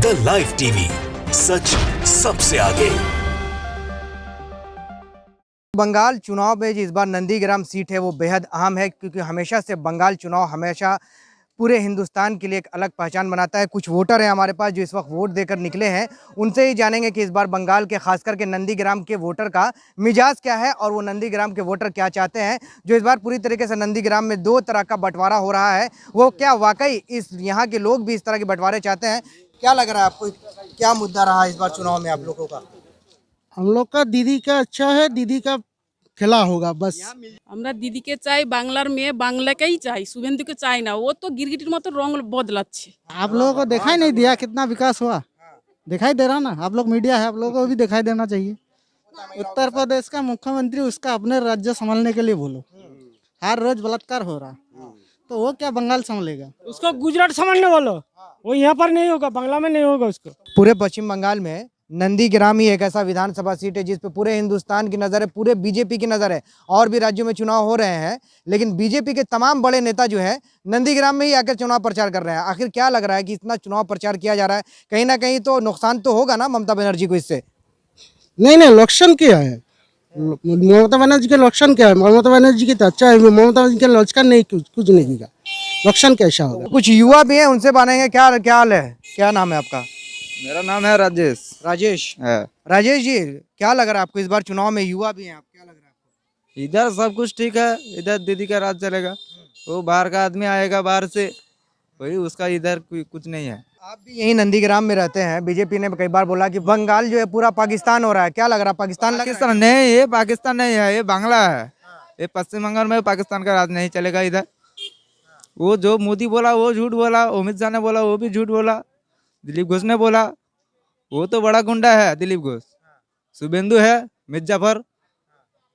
The live TV, सच सबसे आगे। बंगाल चुनाव में जो इस बार नंदीग्राम सीट है वो बेहद अहम है, क्योंकि हमेशा से बंगाल चुनाव हमेशा पूरे हिंदुस्तान के लिए एक अलग पहचान बनाता है। कुछ वोटर हैं हमारे पास जो इस वक्त वोट देकर निकले हैं, उनसे ही जानेंगे कि इस बार बंगाल के खासकर के नंदीग्राम के वोटर का मिजाज क्या है और वो नंदीग्राम के वोटर क्या चाहते हैं। जो इस बार पूरी तरीके से नंदीग्राम में दो तरह का बंटवारा हो रहा है, वो क्या वाकई इस यहाँ के लोग भी इस तरह के बंटवारे चाहते हैं? क्या लग रहा है आपको, क्या मुद्दा रहा इस बार चुनाव में आप लोगों का? हम लोग का दीदी का अच्छा है, दीदी का खिला होगा बस। আমরা দিদিকে চাই, বাংলার মেয়ে বাংলাকেই চাই, শুভেন্দুকে চাই না। ও তো गिरगिटिर মতো রং বদলাচ্ছে। आप लोगों को दिखाई नहीं दिया कितना विकास हुआ? दिखाई दे रहा ना, आप लोग मीडिया है, आप लोगों को भी दिखाई देना चाहिए। उत्तर प्रदेश का मुख्यमंत्री उसका अपने राज्य संभालने के लिए बोलो, हर रोज बलात्कार हो रहा, तो वो क्या बंगाल संभालेगा? उसको गुजरात संभालने बोलो, वो यहाँ पर नहीं होगा, बांग्ला में नहीं होगा उसको। पूरे पश्चिम बंगाल में नंदीग्राम ही एक ऐसा विधानसभा सीट है जिस पे पूरे हिंदुस्तान की नज़र है, पूरे बीजेपी की नज़र है। और भी राज्यों में चुनाव हो रहे हैं, लेकिन बीजेपी के तमाम बड़े नेता जो है नंदीग्राम में ही आकर चुनाव प्रचार कर रहे हैं। आखिर क्या लग रहा है कि इतना चुनाव प्रचार किया जा रहा है, कहीं ना कहीं तो नुकसान तो होगा ना ममता बनर्जी को इससे? नहीं नहीं, लक्षण क्या है? ममता बनर्जी के लक्षण क्या है? ममता बनर्जी की तो अच्छा है, ममता बनर्जी के लक्षण नहीं, कुछ नहीं का लक्षण कैसा होगा? कुछ युवा भी हैं, उनसे बानेंगे। क्या क्या हाल है, क्या नाम है आपका? मेरा नाम है राजेश। राजेश है। राजेश जी, क्या लग रहा है आपको इस बार चुनाव में युवा भी हैं आप, क्या लग रहा है आपको? इधर सब कुछ ठीक है, इधर दीदी का राज चलेगा। वो बाहर का आदमी आएगा बाहर से, वही उसका इधर कुछ नहीं है। आप भी यही नंदीग्राम में रहते हैं, बीजेपी ने कई बार बोला कि बंगाल जो है पूरा पाकिस्तान हो रहा है, क्या लग रहा है? पाकिस्तान लग रहा है? पाकिस्तान नहीं, ये पाकिस्तान नहीं है, ये बांग्ला है। ये पश्चिम बंगाल में पाकिस्तान का राज नहीं चलेगा इधर। वो जो मोदी बोला वो झूठ बोला, अमित शाह ने बोला वो भी झूठ बोला, दिलीप घोष ने बोला, वो तो बड़ा गुंडा है दिलीप घोष। शुभेंदु है मिर्जाफर,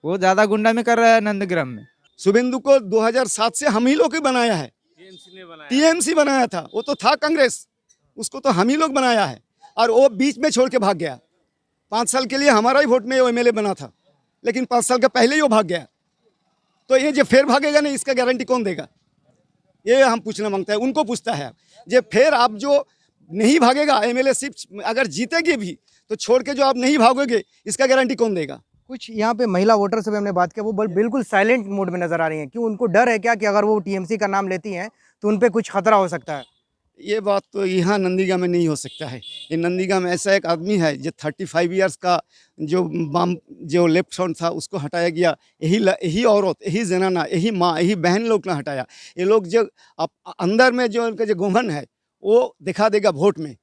वो ज्यादा गुंडा में कर रहा है नंदीग्राम में। शुभेंदु को 2007 से हम ही लोग ही बनाया है, टीएमसी बनाया था, वो तो था कांग्रेस, उसको तो हम ही लोग बनाया है। और वो बीच में छोड़ के भाग गया। 5 साल के लिए हमारा ही वोट में वो एमएलए बना था, लेकिन 5 साल का पहले ही वो भाग गया। तो ये जो फिर भागेगा नहीं, इसका गारंटी कौन देगा? ये हम पूछना मांगता है, उनको पूछता है। जो फिर आप जो नहीं भागेगा, एमएलए सिर्फ अगर जीतेगी भी तो छोड़ के जो आप नहीं भागोगे, इसका गारंटी कौन देगा? कुछ यहाँ पे महिला वोटर से भी हमने बात किया, वो बिल्कुल साइलेंट मोड में नजर आ रही हैं। क्यों, उनको डर है क्या कि अगर वो टीएमसी का नाम लेती हैं तो उन पे कुछ खतरा हो सकता है? ये बात तो यहाँ नंदीग्राम में नहीं हो सकता है। ये नंदीग्राम में ऐसा एक आदमी है जो 35 इयर्स का जो लेफ्ट फ्रंट था उसको हटाया गया। यही औरत, यही जनाना, यही माँ, यही बहन लोग ने हटाया। ये लोग जो अंदर में जो उनका जो घुमन है वो दिखा देगा वोट में।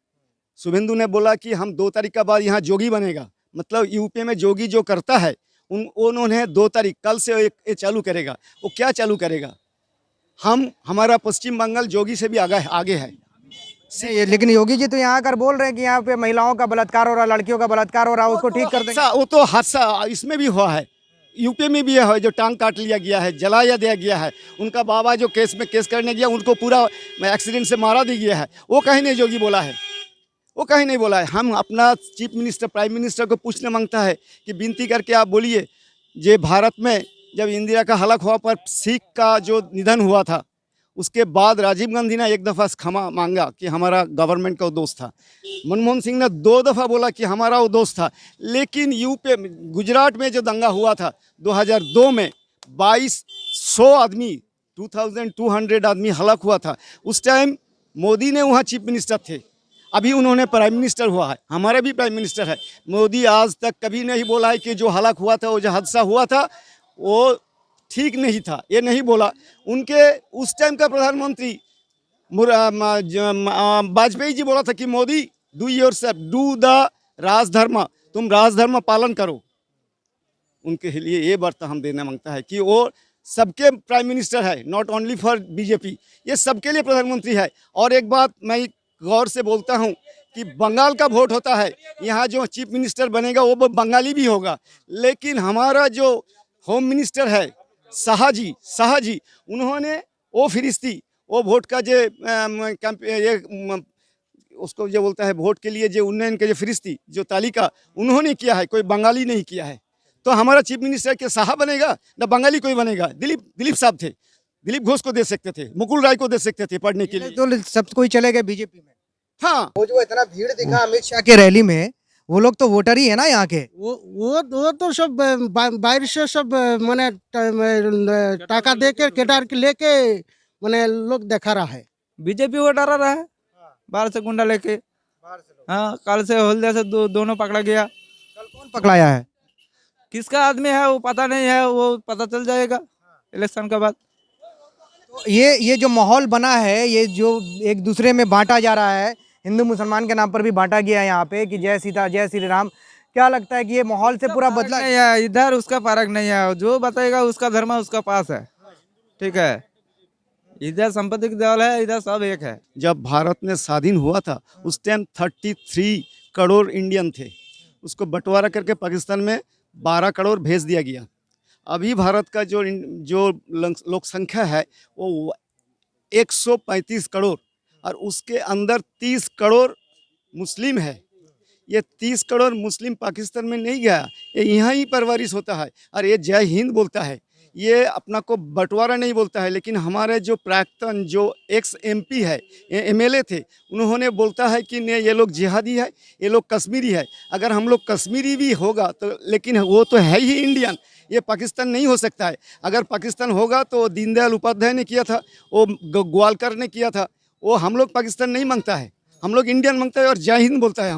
शुभेंदु ने बोला कि हम 2 तारीख का बाद यहाँ जोगी बनेगा, मतलब यूपी में जोगी जो करता है उन्होंने 2 तारीख कल से ये चालू करेगा। वो क्या चालू करेगा? हमारा पश्चिम बंगाल जोगी से भी आगे है। लेकिन योगी जी तो यहाँ आकर बोल रहे हैं कि यहाँ पे महिलाओं का बलात्कार हो रहा, लड़कियों का बलात्कार हो रहा है, उसको ठीक कर देंगे। वो तो हादसा इसमें भी हुआ है, यूपी में भी है, जो टांग काट लिया गया है, जलाया दिया गया है। उनका बाबा जो केस करने गया, उनको पूरा एक्सीडेंट से मारा दिया गया है। वो कहीं नहीं जोगी बोला है, वो कहीं नहीं बोला है। हम अपना चीफ मिनिस्टर, प्राइम मिनिस्टर को पूछने मांगता है कि विनती करके आप बोलिए, जे भारत में जब इंदिरा का हलाक हुआ पर सिख का जो निधन हुआ था, उसके बाद राजीव गांधी ने एक दफ़ा क्षमा मांगा कि हमारा गवर्नमेंट का वो दोस्त था। मनमोहन सिंह ने 2 दफ़ा बोला कि हमारा वो दोस्त था। लेकिन यूपी गुजरात में जो दंगा हुआ था 2002 में, 2200 आदमी, 2200 आदमी हलाक हुआ था। उस टाइम मोदी ने वहाँ चीफ मिनिस्टर थे, अभी उन्होंने प्राइम मिनिस्टर हुआ है, हमारा भी प्राइम मिनिस्टर है। मोदी आज तक कभी नहीं बोला है कि जो हलाक हुआ था, वो जो हादसा हुआ था वो ठीक नहीं था, ये नहीं बोला। उनके उस टाइम का प्रधानमंत्री वाजपेयी जी बोला था कि मोदी डू द राजधर्म, तुम राजधर्म पालन करो। उनके लिए ये वार्ता हम देना मांगता है कि वो सबके प्राइम मिनिस्टर है, नॉट ओनली फॉर बीजेपी, ये सबके लिए प्रधानमंत्री है। और एक बात मैं गौर से बोलता हूँ कि बंगाल का वोट होता है, यहाँ जो चीफ मिनिस्टर बनेगा वो बंगाली भी होगा, लेकिन हमारा जो होम मिनिस्टर है शाह जी, उन्होंने वो फिरिश्ती, वो वोट का जो ये उसको जो बोलता है वोट के लिए जो उन्नयन के जो फिरिश्ती, जो तालिका उन्होंने किया है, कोई बंगाली नहीं किया है। तो हमारा चीफ मिनिस्टर के शाह बनेगा ना बंगाली कोई बनेगा? दिलीप साहब थे, दिलीप घोष को दे सकते थे, मुकुल राय को दे सकते थे पढ़ने के लिए। तो सब कोई चले गए बीजेपी में। हाँ वो जो इतना भीड़ दिखा अमित शाह के रैली में, वो लोग तो वोटर ही है ना यहाँ के। वो तो सब बाहर से सब माने टाका दे के केदार के लेके माने लोग देखा रहा है। बीजेपी वो डरा रहा है बाहर से गुंडा लेके। हाँ, कल से हल्दिया से दोनों पकड़ा गया। कल कौन पकड़ाया है? किसका आदमी है वो पता नहीं है, वो पता चल जाएगा इलेक्शन के बाद। तो ये जो माहौल बना है, ये जो एक दूसरे में बांटा जा रहा है, हिंदू मुसलमान के नाम पर भी बांटा गया है यहाँ पे कि जय सीता जय श्री राम, क्या लगता है कि ये माहौल से पूरा बदला? नहीं है, इधर उसका फर्क नहीं है, जो बताएगा उसका धर्म उसका पास है, ठीक है। इधर संपत्ति की देवल है, इधर सब एक है। जब भारत में स्वाधीन हुआ था उस टाइम 33 करोड़ इंडियन थे, उसको बंटवारा करके पाकिस्तान में 12 करोड़ भेज दिया गया। अभी भारत का जो लोक संख्या है वो 135 करोड़ और उसके अंदर 30 करोड़ मुस्लिम है। ये 30 करोड़ मुस्लिम पाकिस्तान में नहीं गया, ये यहाँ ही परवरिश होता है और ये जय हिंद बोलता है, ये अपना को बंटवारा नहीं बोलता है। लेकिन हमारे जो प्राक्तन जो एक्स MP है, MLA थे, उन्होंने बोलता है कि नहीं ये लोग जिहादी है, ये लोग कश्मीरी है। अगर हम लोग कश्मीरी भी होगा तो, लेकिन वो तो है ही इंडियन, ये पाकिस्तान नहीं हो सकता है। अगर पाकिस्तान होगा तो दीनदयाल उपाध्याय ने किया था, वो ग्वालकर ने किया था, वो हम लोग पाकिस्तान नहीं मांगता है, हम लोग इंडियन मांगता है और जय हिंद बोलता है।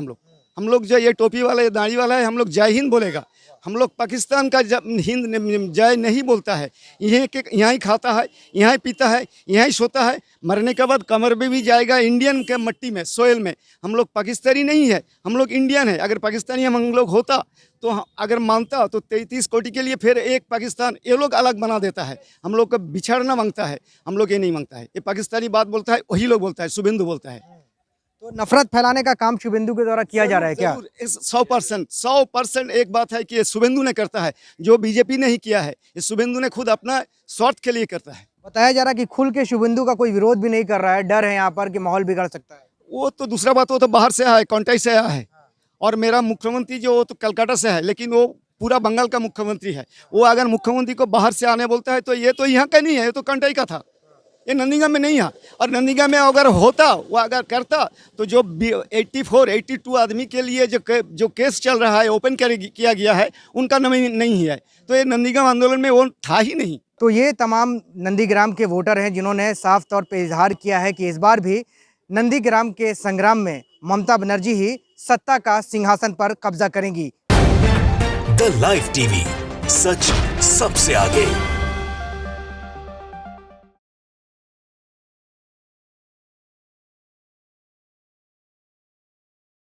हम लोग जो ये टोपी वाला ये दाढ़ी वाला है, हम लोग जय हिंद बोलेगा। हम लोग पाकिस्तान का हिंद जय नहीं बोलता है। यहाँ ही खाता है, यहाँ ही पीता है, यहाँ ही सोता है, मरने के बाद कमर में भी जाएगा इंडियन के मट्टी में, सोयल में। हम लोग पाकिस्तानी नहीं है, हम लोग इंडियन है। अगर पाकिस्तानी हम लोग होता तो अगर मानता तो 33 कोटि के लिए फिर एक पाकिस्तान ये लोग अलग बना देता है। हम लोग को बिछड़ना मांगता है, हम लोग ये नहीं मांगता है। ये पाकिस्तानी बात बोलता है, वही लोग बोलता है, शुभेंदु बोलता है। तो नफरत फैलाने का काम शुभेंदु के द्वारा किया जा रहा है क्या? 100% एक बात है कि ये शुभेंदु ने करता है, जो बीजेपी ने ही किया है। ये शुभेंदु ने खुद अपना स्वार्थ के लिए करता है। बताया जा रहा है कि खुल के शुभेंदु का कोई विरोध भी नहीं कर रहा है, डर है यहाँ पर कि माहौल बिगड़ सकता है। वो तो दूसरा बात, वो तो बाहर से आया है, कॉन्टाई से आया है। और मेरा मुख्यमंत्री जो वो तो कलकत्ता से है, लेकिन वो पूरा बंगाल का मुख्यमंत्री है। वो अगर मुख्यमंत्री को बाहर से आने बोलता है तो ये तो यहाँ का नहीं है, ये तो कॉन्टाई का था, ये नंदीग्राम में नहीं है। और नंदीग्राम में अगर होता, वो अगर करता तो जो 82 आदमी के लिए जो केस चल रहा है, ओपन किया गया है, उनका नाम नहीं है। तो ये नंदीग्राम आंदोलन में वो था ही नहीं। तो ये तमाम नंदीग्राम के वोटर हैं जिन्होंने साफ तौर पे इजहार किया है कि इस बार भी नंदीग्राम के संग्राम में ममता बनर्जी ही सत्ता का सिंहासन पर कब्जा करेंगी। द लाइव टीवी, सच सबसे आगे।